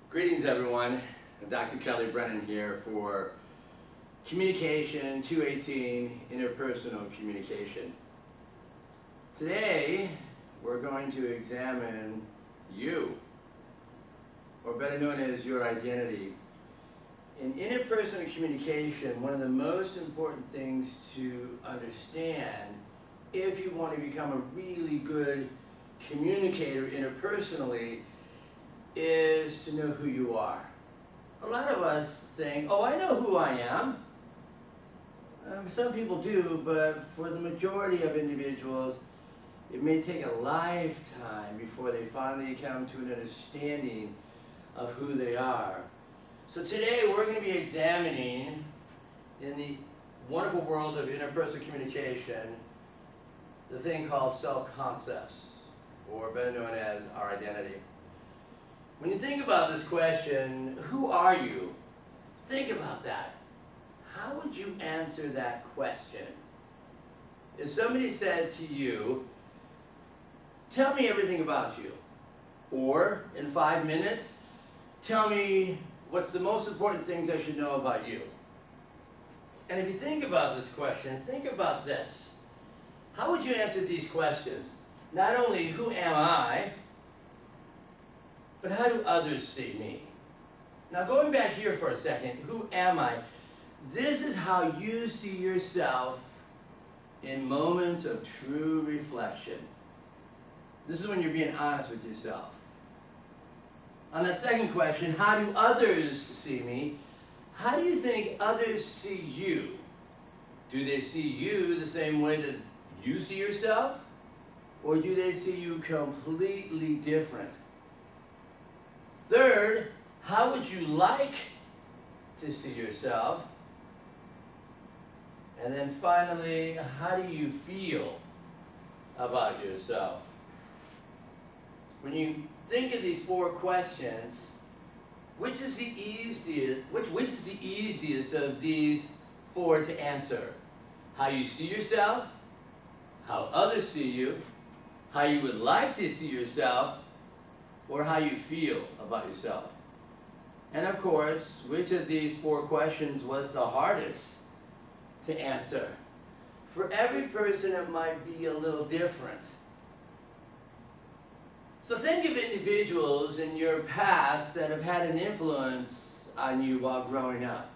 Greetings everyone, Dr. Kelly Brennan here for Communication 218, Interpersonal Communication. Today we're going to examine you, or better known as your identity. In interpersonal communication, one of the most important things to understand if you want to become a really good communicator interpersonally is to know who you are. A lot of us think, oh, I know who I am. Some people do, but for the majority of individuals, it may take a lifetime before they finally come to an understanding of who they are. So today we're going to be examining, in the wonderful world of interpersonal communication, the thing called self-concepts, or better known as our identity. When you think about this question, who are you? Think about that. How would you answer that question? If somebody said to you, tell me everything about you, or in 5 minutes, tell me what's the most important things I should know about you. And if you think about this question, think about this. How would you answer these questions? Not only who am I, but how do others see me? Now going back here for a second, who am I? This is how you see yourself in moments of true reflection. This is when you're being honest with yourself. On that second question, how do others see me? How do you think others see you? Do they see you the same way that you see yourself? Or do they see you completely different? Third, how would you like to see yourself? And then finally, how do you feel about yourself? When you think of these 4 questions, which is the easiest of these 4 to answer? How you see yourself, how others see you, how you would like to see yourself, or how you feel about yourself. And of course, which of these 4 questions was the hardest to answer? For every person, it might be a little different. So think of individuals in your past that have had an influence on you while growing up.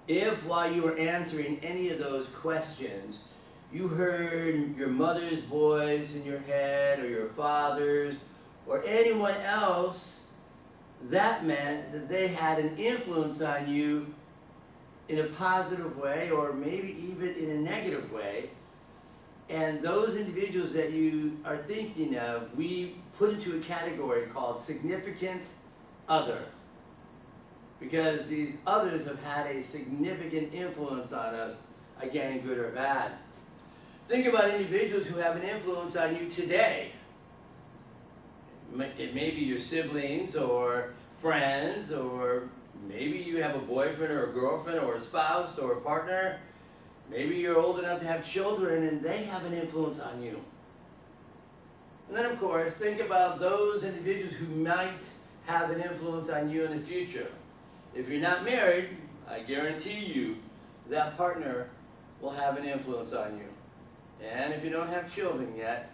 If while you were answering any of those questions, you heard your mother's voice in your head, or your father's, or anyone else, that meant that they had an influence on you in a positive way, or maybe even in a negative way. And those individuals that you are thinking of, we put into a category called significant other, because these others have had a significant influence on us, again, good or bad. Think about individuals who have an influence on you today. It may be your siblings or friends, or maybe you have a boyfriend or a girlfriend or a spouse or a partner. Maybe you're old enough to have children and they have an influence on you. And then of course, think about those individuals who might have an influence on you in the future. If you're not married, I guarantee you that partner will have an influence on you. And if you don't have children yet,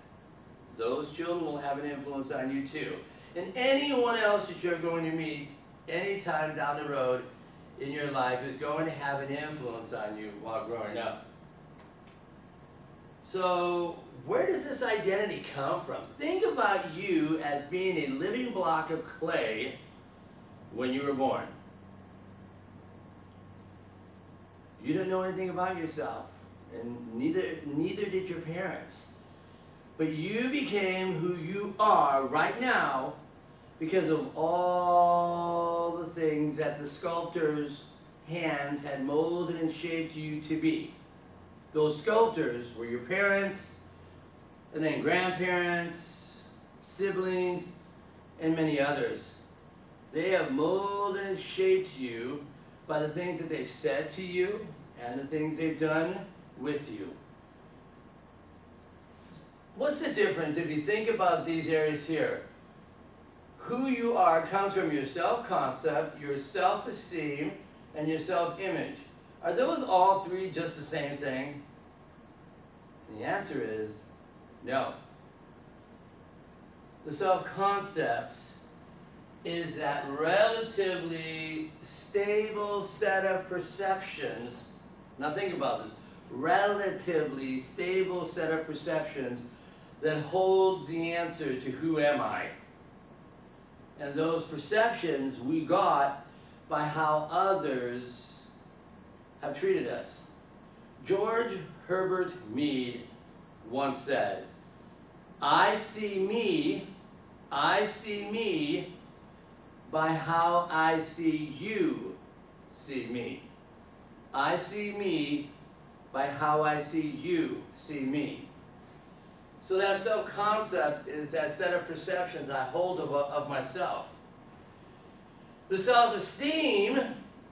those children will have an influence on you too. And anyone else that you're going to meet anytime down the road in your life is going to have an influence on you while growing up. So where does this identity come from? Think about you as being a living block of clay when you were born. You don't know anything about yourself, and neither did your parents. But you became who you are right now because of all the things that the sculptor's hands had molded and shaped you to be. Those sculptors were your parents, and then grandparents, siblings, and many others. They have molded and shaped you by the things that they've said to you and the things they've done with you. What's the difference if you think about these areas here? who you are comes from your self-concept, your self-esteem, and your self-image. Are those all three just the same thing? And the answer is no. The self-concept is that relatively stable set of perceptions. Now think about this. Relatively stable set of perceptions that holds the answer to who am I? And those perceptions we got by how others have treated us. George Herbert Mead once said, I see me by how I see you see me. I see me by how I see you see me. So that self-concept is that set of perceptions I hold of myself. The self-esteem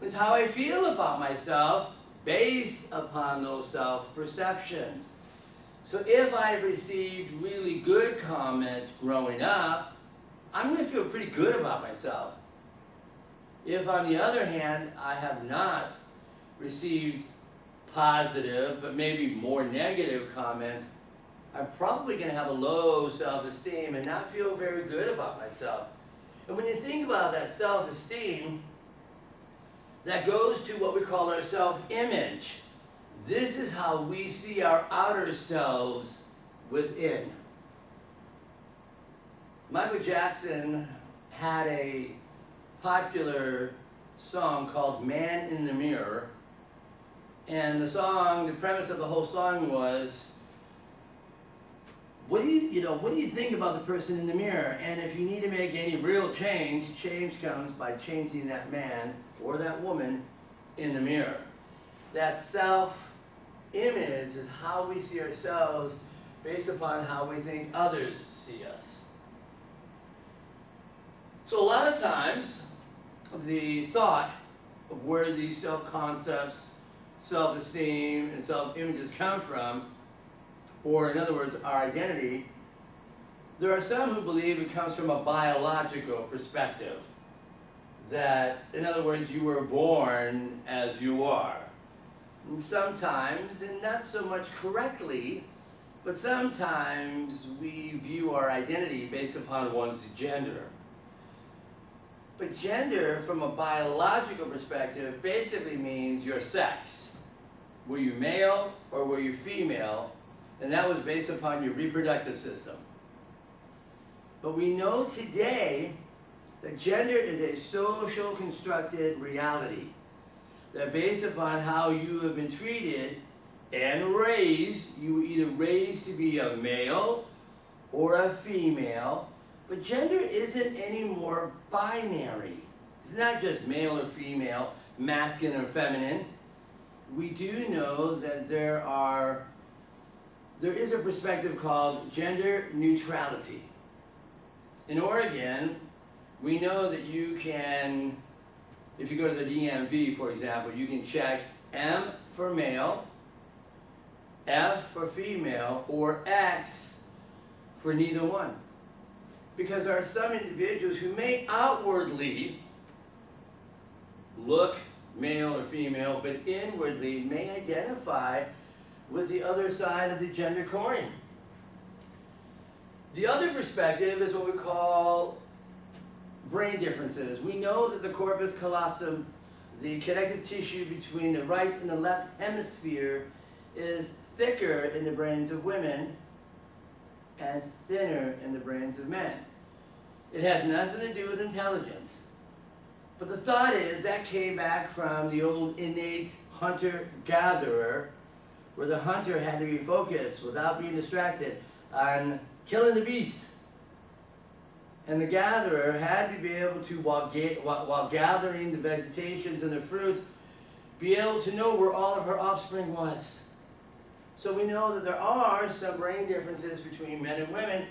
is how I feel about myself based upon those self-perceptions. So if I've received really good comments growing up, I'm going to feel pretty good about myself. If, on the other hand, I have not received positive, but maybe more negative comments, I'm probably going to have a low self-esteem and not feel very good about myself. And when you think about that self-esteem, that goes to what we call our self-image. This is how we see our outer selves within. Michael Jackson had a popular song called Man in the Mirror. And the premise of the whole song was, what do you think about the person in the mirror? And if you need to make any real change comes by changing that man or that woman in the mirror. That self-image is how we see ourselves based upon how we think others see us. So a lot of times, the thought of where these self-concepts, self-esteem, and self-images come from, or in other words, our identity, there are some who believe it comes from a biological perspective. That, in other words, you were born as you are. And sometimes, and not so much correctly, but sometimes we view our identity based upon one's gender. But gender, from a biological perspective, basically means your sex. Were you male or were you female? And that was based upon your reproductive system. But we know today that gender is a social constructed reality. That based upon how you have been treated and raised, you were either raised to be a male or a female. But gender isn't any more binary. It's not just male or female, masculine or feminine. We do know that there is a perspective called gender neutrality. In Oregon, we know that you can, if you go to the DMV, for example, you can check M for male, F for female, or X for neither one. Because there are some individuals who may outwardly look male or female, but inwardly may identify with the other side of the gender coin. The other perspective is what we call brain differences. We know that the corpus callosum, the connective tissue between the right and the left hemisphere, is thicker in the brains of women and thinner in the brains of men. It has nothing to do with intelligence. But the thought is that came back from the old innate hunter-gatherer, where the hunter had to be focused without being distracted on killing the beast. And the gatherer had to be able to, while gathering the vegetations and the fruit, be able to know where all of her offspring was. So we know that there are some brain differences between men and women,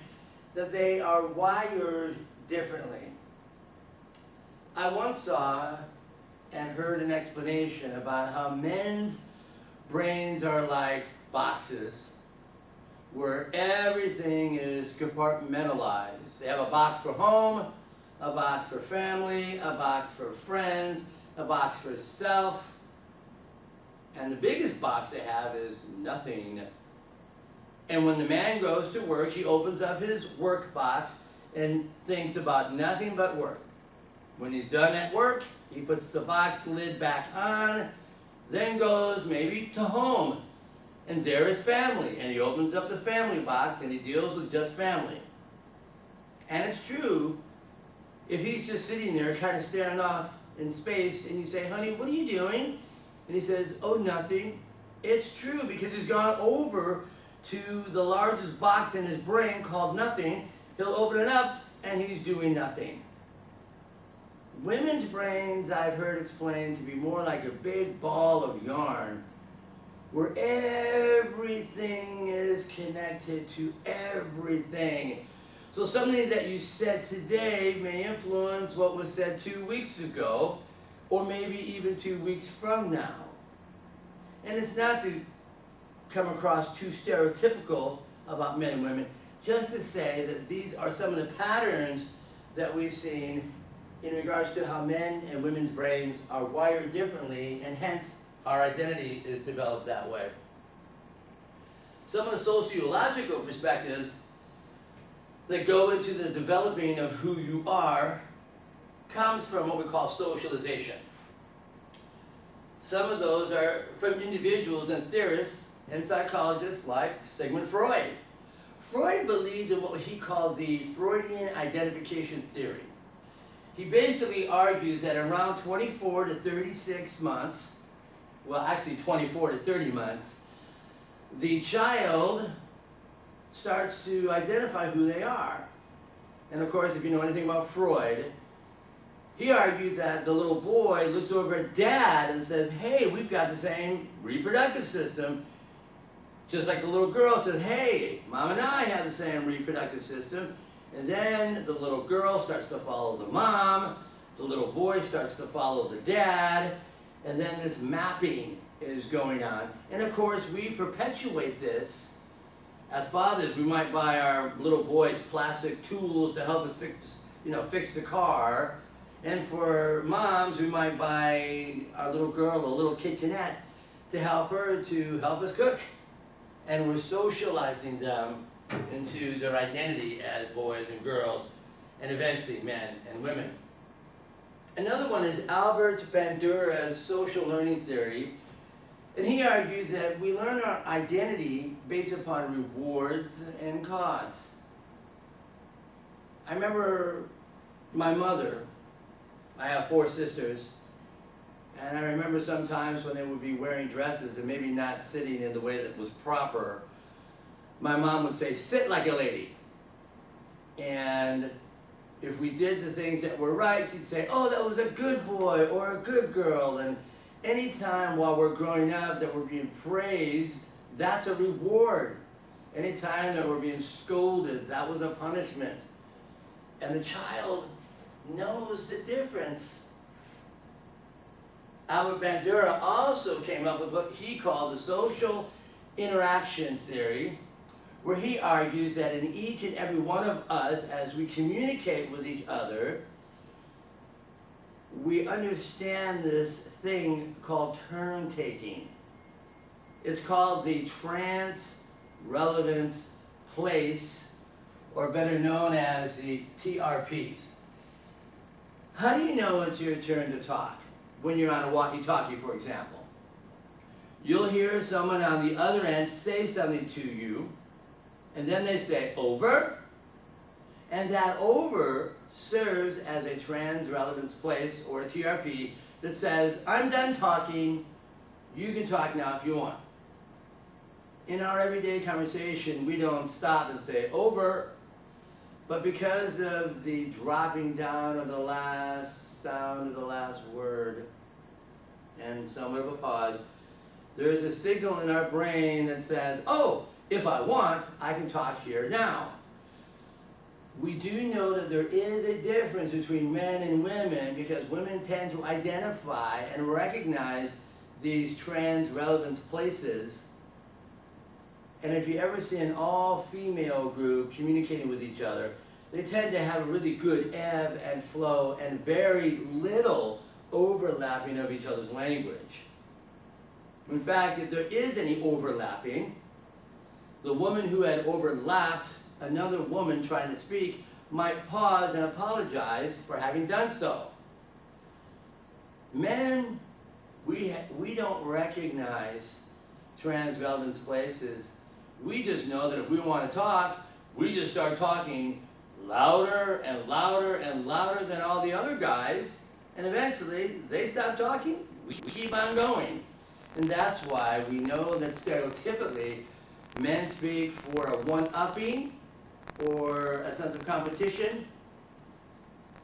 that they are wired differently. I once saw and heard an explanation about how men's brains are like boxes where everything is compartmentalized. They have a box for home, a box for family, a box for friends, a box for self, and the biggest box they have is nothing. And when the man goes to work, he opens up his work box and thinks about nothing but work. When he's done at work, he puts the box lid back on, then goes maybe to home, and there is family, and he opens up the family box and he deals with just family. And it's true, if he's just sitting there kind of staring off in space and you say, honey, what are you doing? And he says, oh, nothing. It's true, because he's gone over to the largest box in his brain called nothing. He'll open it up and he's doing nothing. Women's brains, I've heard explained to be more like a big ball of yarn where everything is connected to everything. So something that you said today may influence what was said 2 weeks ago, or maybe even 2 weeks from now. And it's not to come across too stereotypical about men and women, just to say that these are some of the patterns that we've seen in regards to how men and women's brains are wired differently, and hence our identity is developed that way. Some of the sociological perspectives that go into the developing of who you are comes from what we call socialization. Some of those are from individuals and theorists and psychologists like Sigmund Freud. Freud believed in what he called the Freudian identification theory. He basically argues that around 24 to 36 months, well actually 24 to 30 months, the child starts to identify who they are. And of course, if you know anything about Freud, he argued that the little boy looks over at dad and says, hey, we've got the same reproductive system. Just like the little girl says, hey, mom and I have the same reproductive system. And then the little girl starts to follow the mom, the little boy starts to follow the dad, and then this mapping is going on. And of course, we perpetuate this. As fathers, we might buy our little boys plastic tools to help us fix the car. And for moms, we might buy our little girl a little kitchenette to help us cook. And we're socializing them into their identity as boys and girls, and eventually men and women. Another one is Albert Bandura's social learning theory, and he argues that we learn our identity based upon rewards and cause. I remember my mother, I have 4 sisters, and I remember sometimes when they would be wearing dresses and maybe not sitting in the way that was proper, my mom would say, sit like a lady. And if we did the things that were right, she'd say, oh, that was a good boy or a good girl. And anytime while we're growing up that we're being praised, that's a reward. Anytime that we're being scolded, that was a punishment. And the child knows the difference. Albert Bandura also came up with what he called the social interaction theory, where he argues that in each and every one of us, as we communicate with each other, we understand this thing called turn taking. It's called the trans-relevance place, or better known as the TRPs. How do you know it's your turn to talk? When you're on a walkie-talkie, for example. You'll hear someone on the other end say something to you, and then they say, over, and that over serves as a trans-relevance place, or a TRP, that says, I'm done talking, you can talk now if you want. In our everyday conversation, we don't stop and say, over, but because of the dropping down of the last sound of the last word, and somewhat of a pause, there is a signal in our brain that says, oh, if I want, I can talk here now. We do know that there is a difference between men and women, because women tend to identify and recognize these trans-relevance places. And if you ever see an all-female group communicating with each other, they tend to have a really good ebb and flow and very little overlapping of each other's language. In fact, if there is any overlapping, the woman who had overlapped another woman trying to speak might pause and apologize for having done so. Men, we don't recognize transrelevance places. We just know that if we want to talk, we just start talking louder and louder and louder than all the other guys, and eventually they stop talking, we keep on going. And that's why we know that stereotypically men speak for a one-upping or a sense of competition,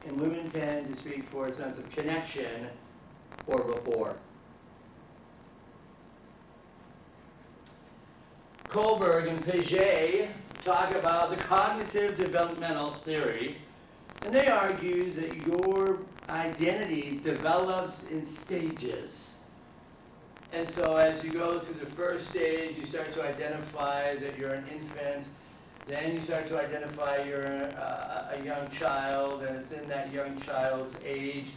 and women tend to speak for a sense of connection or rapport. Kohlberg and Piaget talk about the cognitive developmental theory, and they argue that your identity develops in stages. And so as you go through the first stage, you start to identify that you're an infant. Then you start to identify you're a young child, and it's in that young child's age.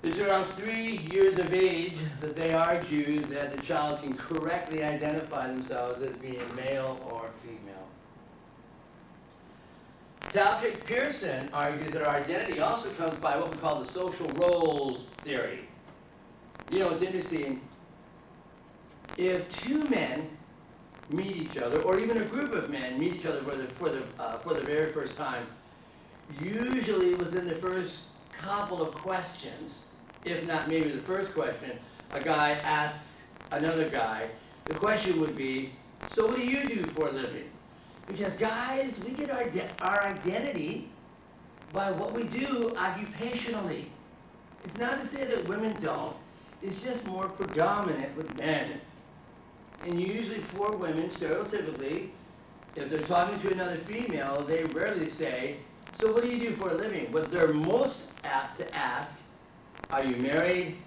It's around 3 years of age that they argue that the child can correctly identify themselves as being male or female. Talcott Pearson argues that our identity also comes by what we call the social roles theory. You know, it's interesting. If two men meet each other, or even a group of men meet each other for the very first time, usually within the first couple of questions, if not maybe the first question, a guy asks another guy, the question would be, so what do you do for a living? Because guys, we get our identity by what we do occupationally. It's not to say that women don't, it's just more predominant with men. And usually for women, stereotypically, if they're talking to another female, they rarely say, so what do you do for a living? What they're most apt to ask, are you married?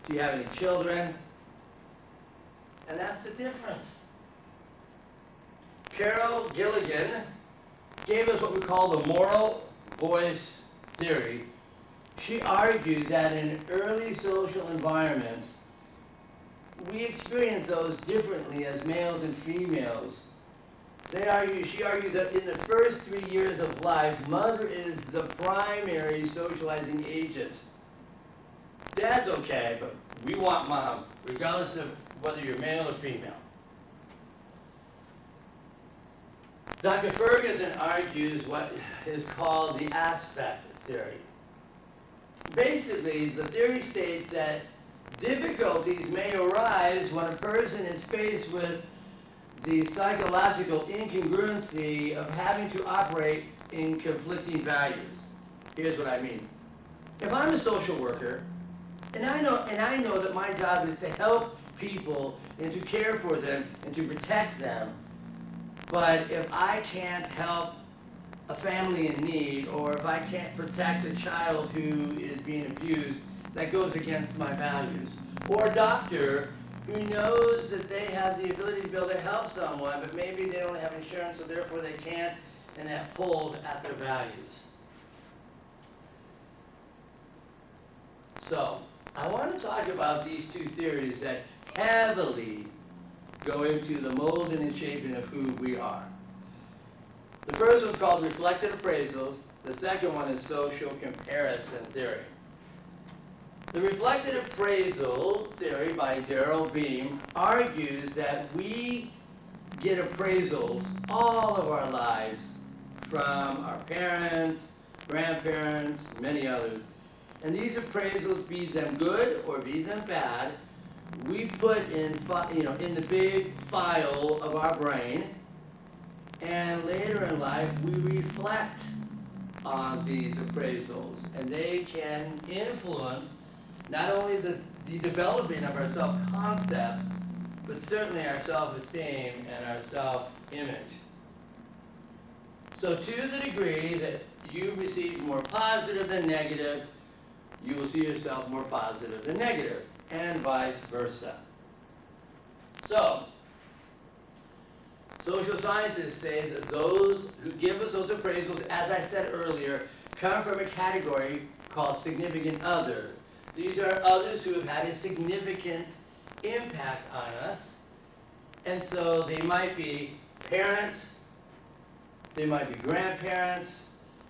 Do you have any children? And that's the difference. Carol Gilligan gave us what we call the moral voice theory. She argues that in early social environments, we experience those differently as males and females. She argues that in the first 3 years of life, mother is the primary socializing agent. Dad's okay, but we want mom, regardless of whether you're male or female. Dr. Ferguson argues what is called the aspect theory. Basically, the theory states that difficulties may arise when a person is faced with the psychological incongruency of having to operate in conflicting values. Here's what I mean. If I'm a social worker, and I know that my job is to help people and to care for them and to protect them, but if I can't help a family in need, or if I can't protect a child who is being abused, that goes against my values. Or a doctor who knows that they have the ability to be able to help someone, but maybe they don't have insurance, so therefore they can't, and that pulls at their values. So, I want to talk about these two theories that heavily go into the molding and shaping of who we are. The first one's called reflected appraisals. The second one is social comparison theory. The reflected appraisal theory by Darrell Beam argues that we get appraisals all of our lives from our parents, grandparents, many others. And these appraisals, be them good or be them bad, we put in the big file of our brain, and later in life we reflect on these appraisals, and they can influence not only the developing of our self-concept, but certainly our self-esteem and our self-image. So to the degree that you receive more positive than negative, you will see yourself more positive than negative, and vice versa. So, Social scientists say that those who give us those appraisals, as I said earlier, come from a category called significant other. These are others who have had a significant impact on us. And so they might be parents, they might be grandparents,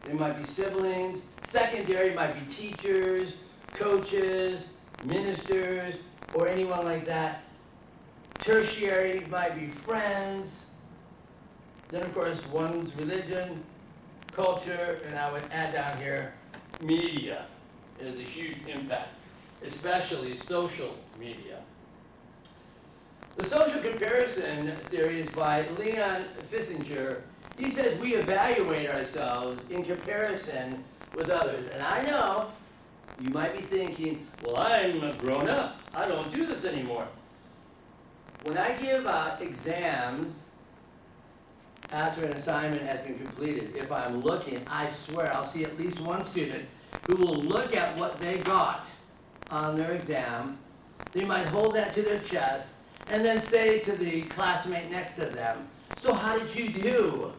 they might be siblings. Secondary might be teachers, coaches, ministers, or anyone like that. Tertiary might be friends. Then, of course, one's religion, culture, and I would add down here, media is a huge impact, especially social media. The social comparison theory is by Leon Fissinger. He says we evaluate ourselves in comparison with others. And I know you might be thinking, well, I'm grown up. I don't do this anymore. When I give out exams after an assignment has been completed, if I'm looking, I swear I'll see at least one student who will look at what they got on their exam. They might hold that to their chest and then say to the classmate next to them, so how did you do?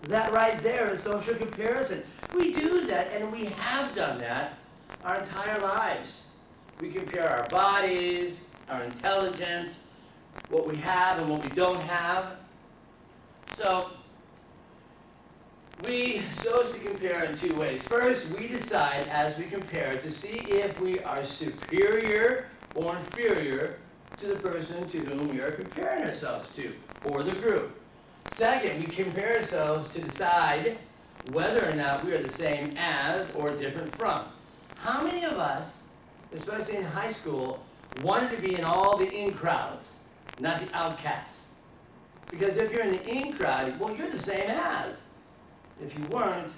That right there is social comparison. We do that, and we have done that our entire lives. We compare our bodies, our intelligence, what we have and what we don't have. So, we socially compare in two ways. First, we decide as we compare to see if we are superior or inferior to the person to whom we are comparing ourselves to, or the group. Second, we compare ourselves to decide whether or not we are the same as or different from. How many of us, especially in high school, wanted to be in all the in crowds, not the outcasts? Because if you're in the in crowd, well, you're the same as. If you weren't,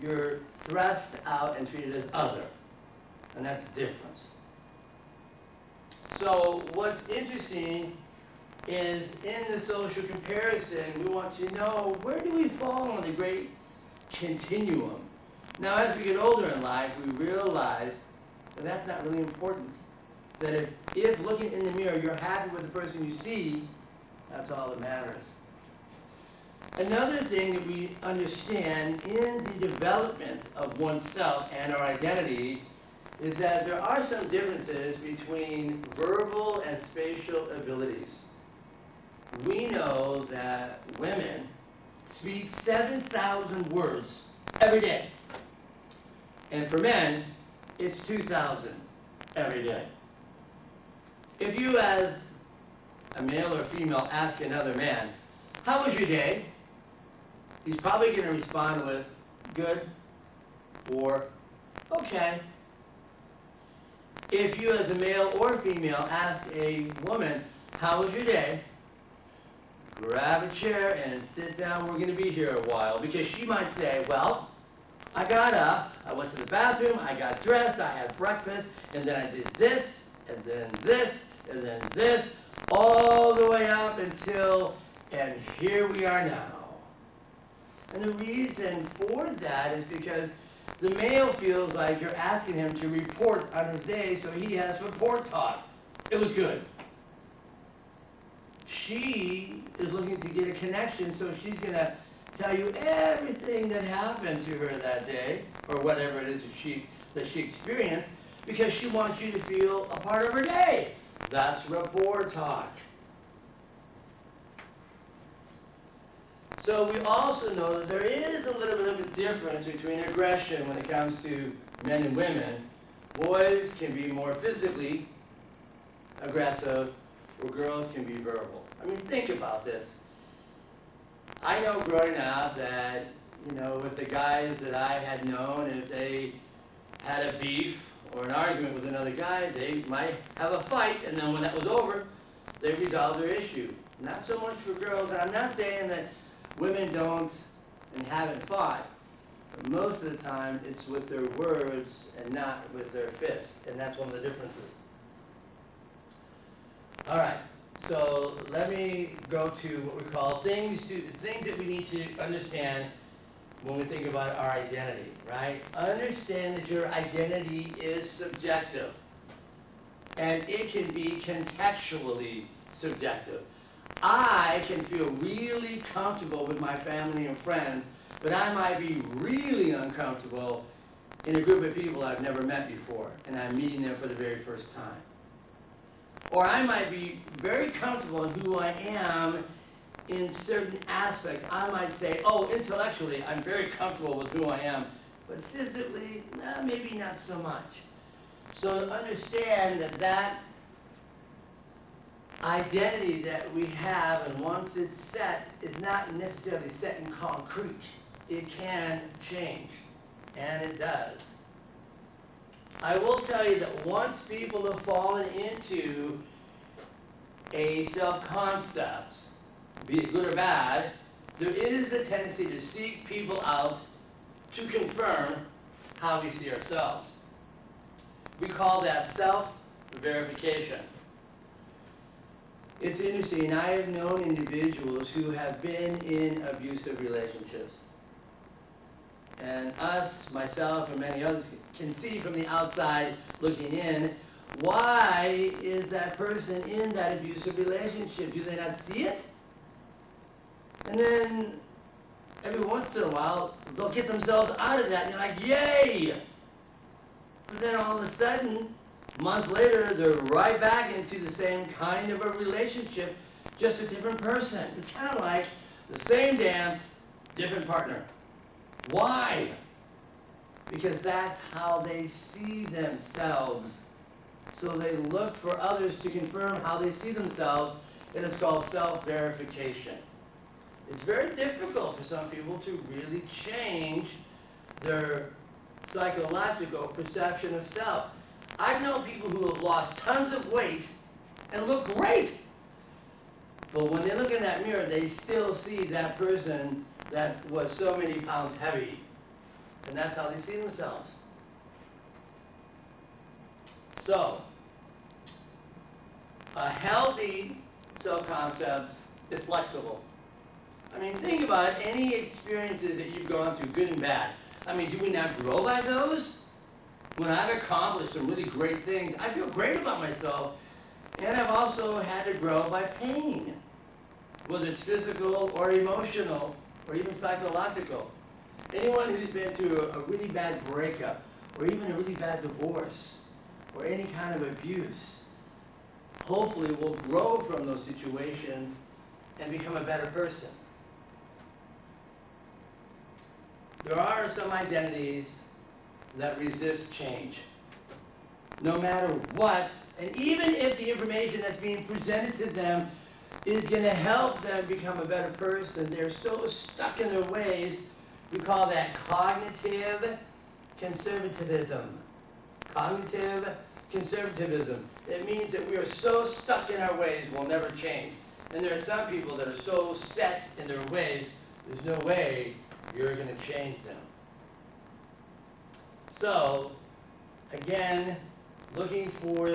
you're thrust out and treated as other. And that's the difference. So what's interesting is in the social comparison, we want to know where do we fall on the great continuum. Now, as we get older in life, we realize that that's not really important. That if looking in the mirror, you're happy with the person you see, that's all that matters. Another thing that we understand in the development of oneself and our identity is that there are some differences between verbal and spatial abilities. We know that women speak 7,000 words every day. And for men, it's 2,000 every day. If you, as a male or female, ask another man, how was your day? He's probably going to respond with, good, or okay. If you, as a male or female, ask a woman, how was your day? Grab a chair and sit down. We're going to be here a while. Because she might say, well, I got up, I went to the bathroom, I got dressed, I had breakfast, and then I did this, and then this, and then this, all the way up until, and here we are now. And the reason for that is because the male feels like you're asking him to report on his day, so he has report talk. It was good. She is looking to get a connection, so she's going to tell you everything that happened to her that day, or whatever it is that she experienced, because she wants you to feel a part of her day. That's rapport talk. So we also know that there is a little bit of a difference between aggression when it comes to men and women. Boys can be more physically aggressive, or girls can be verbal. I mean, think about this. I know growing up that, with the guys that I had known, if they had a beef or an argument with another guy, they might have a fight, and then when that was over, they resolved their issue. Not so much for girls, and I'm not saying that women don't and haven't fought. But most of the time, it's with their words and not with their fists, and that's one of the differences. All right. So let me go to what we call things that we need to understand when we think about our identity, right? Understand that your identity is subjective, and it can be contextually subjective. I can feel really comfortable with my family and friends, but I might be really uncomfortable in a group of people I've never met before, and I'm meeting them for the very first time. Or I might be very comfortable in who I am in certain aspects. I might say, oh, intellectually, I'm very comfortable with who I am, but physically, maybe not so much. So understand that identity that we have, and once it's set, is not necessarily set in concrete. It can change, and it does. I will tell you that once people have fallen into a self-concept, be it good or bad, there is a tendency to seek people out to confirm how we see ourselves. We call that self-verification. It's interesting, I have known individuals who have been in abusive relationships. And us, myself, and many others can see from the outside looking in, why is that person in that abusive relationship? Do they not see it? And then every once in a while, they'll get themselves out of that, and you're like, yay! But then all of a sudden, months later, they're right back into the same kind of a relationship, just a different person. It's kind of like the same dance, different partner. Why? Because that's how they see themselves. So they look for others to confirm how they see themselves, and it's called self-verification. It's very difficult for some people to really change their psychological perception of self. I've known people who have lost tons of weight and look great. But when they look in that mirror, they still see that person that was so many pounds heavy. And that's how they see themselves. So, a healthy self-concept is flexible. I mean, think about any experiences that you've gone through, good and bad. I mean, do we not grow by those? When I've accomplished some really great things, I feel great about myself, and I've also had to grow by pain, whether it's physical or emotional or even psychological. Anyone who's been through a really bad breakup or even a really bad divorce or any kind of abuse, hopefully will grow from those situations and become a better person. There are some identities that resist change. No matter what, and even if the information that's being presented to them is going to help them become a better person, they're so stuck in their ways. We call that cognitive conservatism. Cognitive conservatism. It means that we are so stuck in our ways, we'll never change. And there are some people that are so set in their ways, there's no way you're going to change them. So, again, looking for,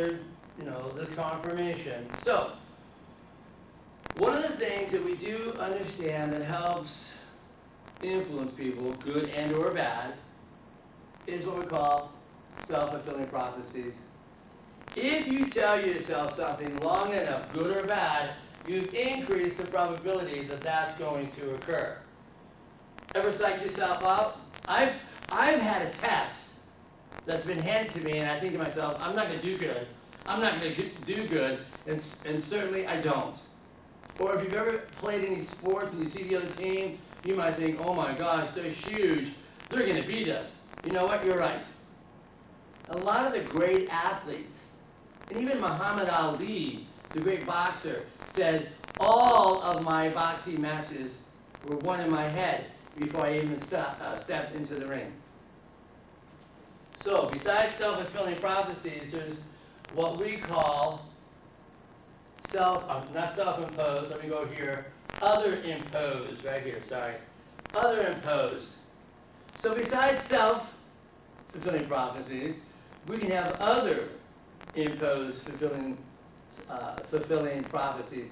this confirmation. So, one of the things that we do understand that helps influence people, good and or bad, is what we call self-fulfilling prophecies. If you tell yourself something long enough, good or bad, you've increased the probability that that's going to occur. Ever psych yourself out? I've had a test that's been handed to me, and I think to myself, I'm not going to do good. I'm not going to do good, and certainly I don't. Or if you've ever played any sports and you see the other team, you might think, oh my gosh, they're huge. They're going to beat us. You know what? You're right. A lot of the great athletes, and even Muhammad Ali, the great boxer, said, all of my boxing matches were won in my head before I even stepped into the ring. So, besides self-fulfilling prophecies, there's what we call not self-imposed, let me go here, other imposed, right here, sorry. Other imposed. So besides self-fulfilling prophecies, we can have other imposed fulfilling prophecies.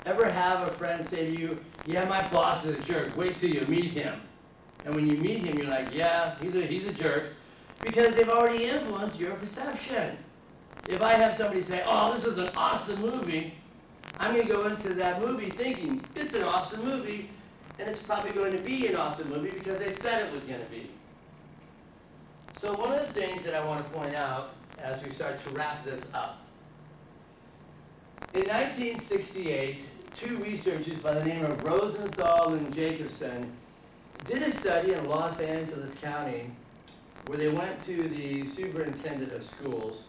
Ever have a friend say to you, yeah, my boss is a jerk, wait till you meet him. And when you meet him, you're like, yeah, he's a jerk, because they've already influenced your perception. If I have somebody say, oh, this is an awesome movie, I'm going to go into that movie thinking it's an awesome movie, and it's probably going to be an awesome movie because they said it was going to be. So one of the things that I want to point out as we start to wrap this up. In 1968, two researchers by the name of Rosenthal and Jacobson did a study in Los Angeles County where they went to the superintendent of schools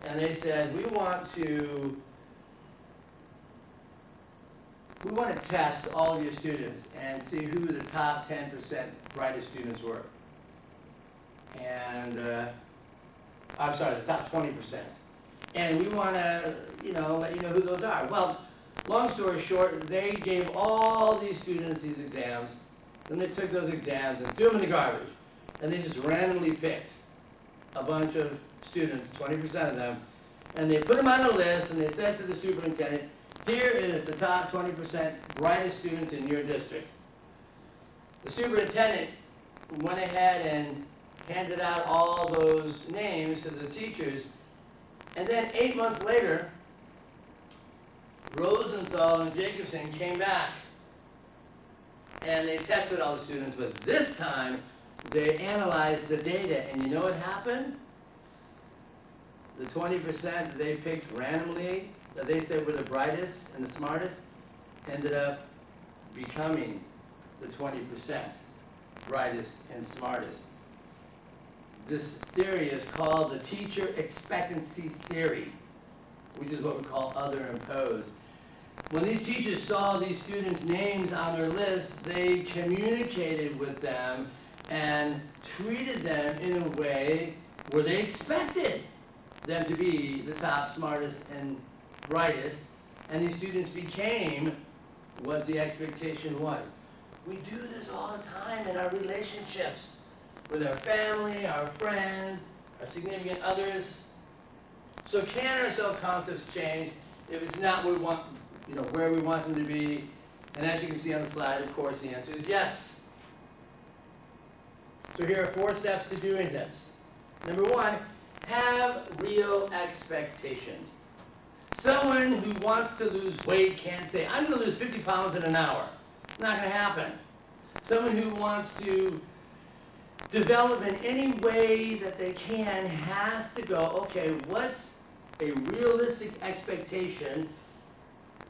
and they said, we want to test all of your students and see who the top 10% brightest students were. And, I'm sorry, the top 20%. And we want to, let you know who those are. Well, long story short, they gave all these students these exams. Then they took those exams and threw them in the garbage. And they just randomly picked a bunch of students, 20% of them, and they put them on a list and they said to the superintendent, here is the top 20% brightest students in your district. The superintendent went ahead and handed out all those names to the teachers, and then 8 months later, Rosenthal and Jacobson came back and they tested all the students, but this time they analyzed the data, and you know what happened? The 20% that they picked randomly, that they said were the brightest and the smartest, ended up becoming the 20% brightest and smartest. This theory is called the teacher expectancy theory, which is what we call other imposed. When these teachers saw these students' names on their list, they communicated with them and treated them in a way where they expected them to be the top, smartest, and brightest, and these students became what the expectation was. We do this all the time in our relationships with our family, our friends, our significant others. So can our self-concepts change if it's not what we want, where we want them to be? And as you can see on the slide, of course, the answer is yes. So here are 4 steps to doing this. Number 1, have real expectations. Someone who wants to lose weight can't say, I'm going to lose 50 pounds in an hour. It's not going to happen. Someone who wants to develop in any way that they can has to go, okay, what's a realistic expectation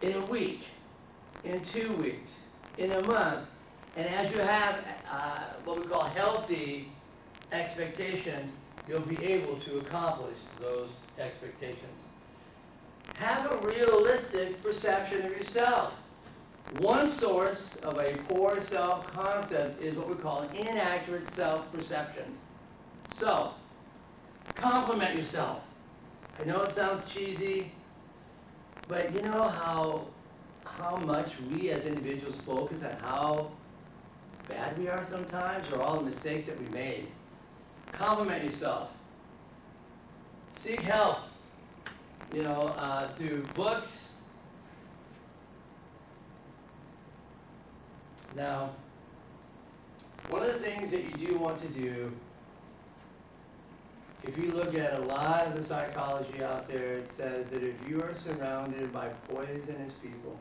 in a week, in 2 weeks, in a month? And as you have what we call healthy expectations, you'll be able to accomplish those expectations. Have a realistic perception of yourself. One source of a poor self-concept is what we call inaccurate self-perceptions. So, compliment yourself. I know it sounds cheesy, but you know how much we as individuals focus on how bad we are sometimes, or all the mistakes that we made. Compliment yourself. Seek help, through books. Now, one of the things that you do want to do, if you look at a lot of the psychology out there, it says that if you are surrounded by poisonous people,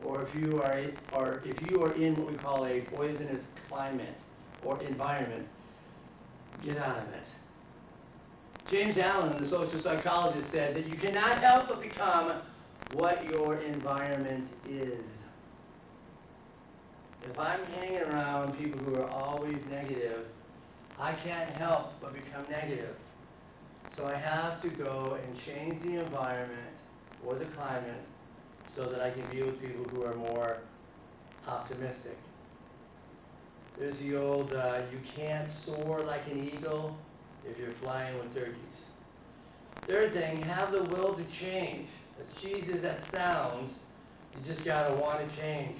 or if you are in what we call a poisonous climate or environment, get out of it. James Allen, the social psychologist, said that you cannot help but become what your environment is. If I'm hanging around people who are always negative, I can't help but become negative. So I have to go and change the environment or the climate so that I can be with people who are more optimistic. There's the old, you can't soar like an eagle if you're flying with turkeys. Third thing, have the will to change. As cheesy as that sounds, you just gotta want to change.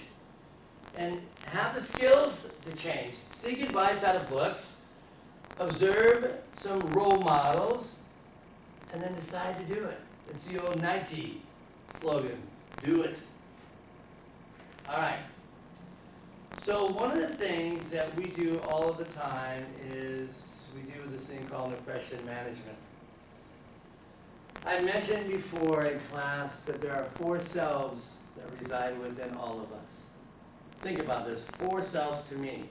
And have the skills to change. Seek advice out of books, observe some role models, and then decide to do it. It's the old Nike slogan, do it. All right. So one of the things that we do all of the time is we do this thing called impression management. I mentioned before in class that there are 4 selves that reside within all of us. Think about this, 4 selves to me.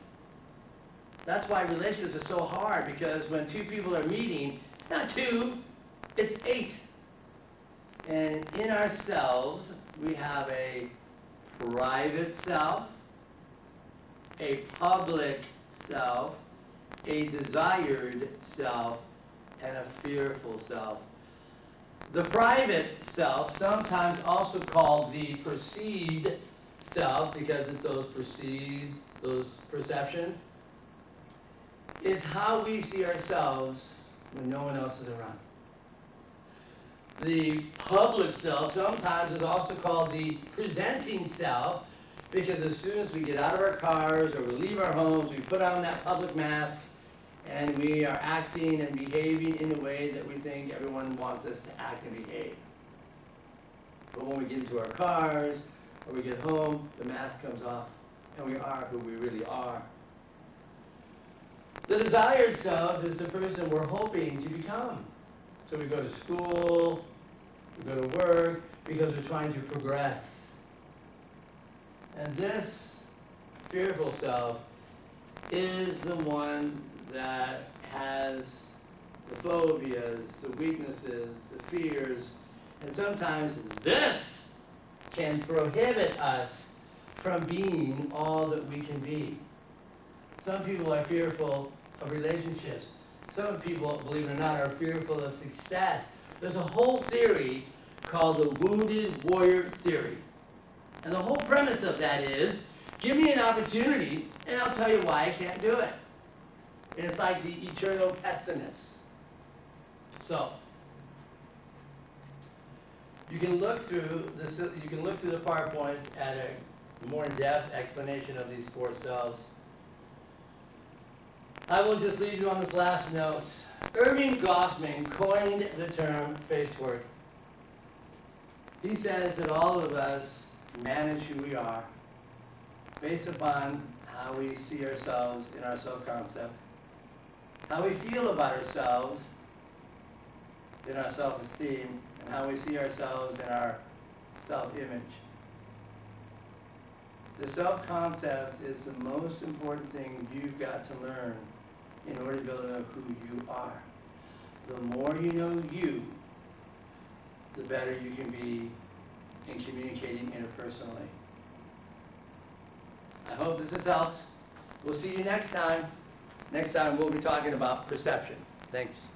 That's why relationships are so hard, because when 2 people are meeting, it's not 2, it's 8. And in ourselves, we have a private self, a public self, a desired self, and a fearful self. The private self, sometimes also called the perceived self, because it's those perceptions, is how we see ourselves when no one else is around. The public self sometimes is also called the presenting self, because as soon as we get out of our cars or we leave our homes, we put on that public mask and we are acting and behaving in a way that we think everyone wants us to act and behave. But when we get into our cars or we get home, the mask comes off and we are who we really are. The desired self is the person we're hoping to become. So we go to school, we go to work, because we're trying to progress. And this fearful self is the one that has the phobias, the weaknesses, the fears, and sometimes this can prohibit us from being all that we can be. Some people are fearful of relationships. Some people, believe it or not, are fearful of success. There's a whole theory called the wounded warrior theory. And the whole premise of that is, give me an opportunity and I'll tell you why I can't do it. And it's like the eternal pessimist. So, you can look through the PowerPoints at a more in-depth explanation of these 4 selves. I will just leave you on this last note. Irving Goffman coined the term face work. He says that all of us manage who we are based upon how we see ourselves in our self-concept, how we feel about ourselves in our self-esteem, and how we see ourselves in our self-image. The self-concept is the most important thing you've got to learn in order to be able to know who you are. The more you know you, the better you can be in communicating interpersonally. I hope this has helped. We'll see you next time. Next time we'll be talking about perception. Thanks.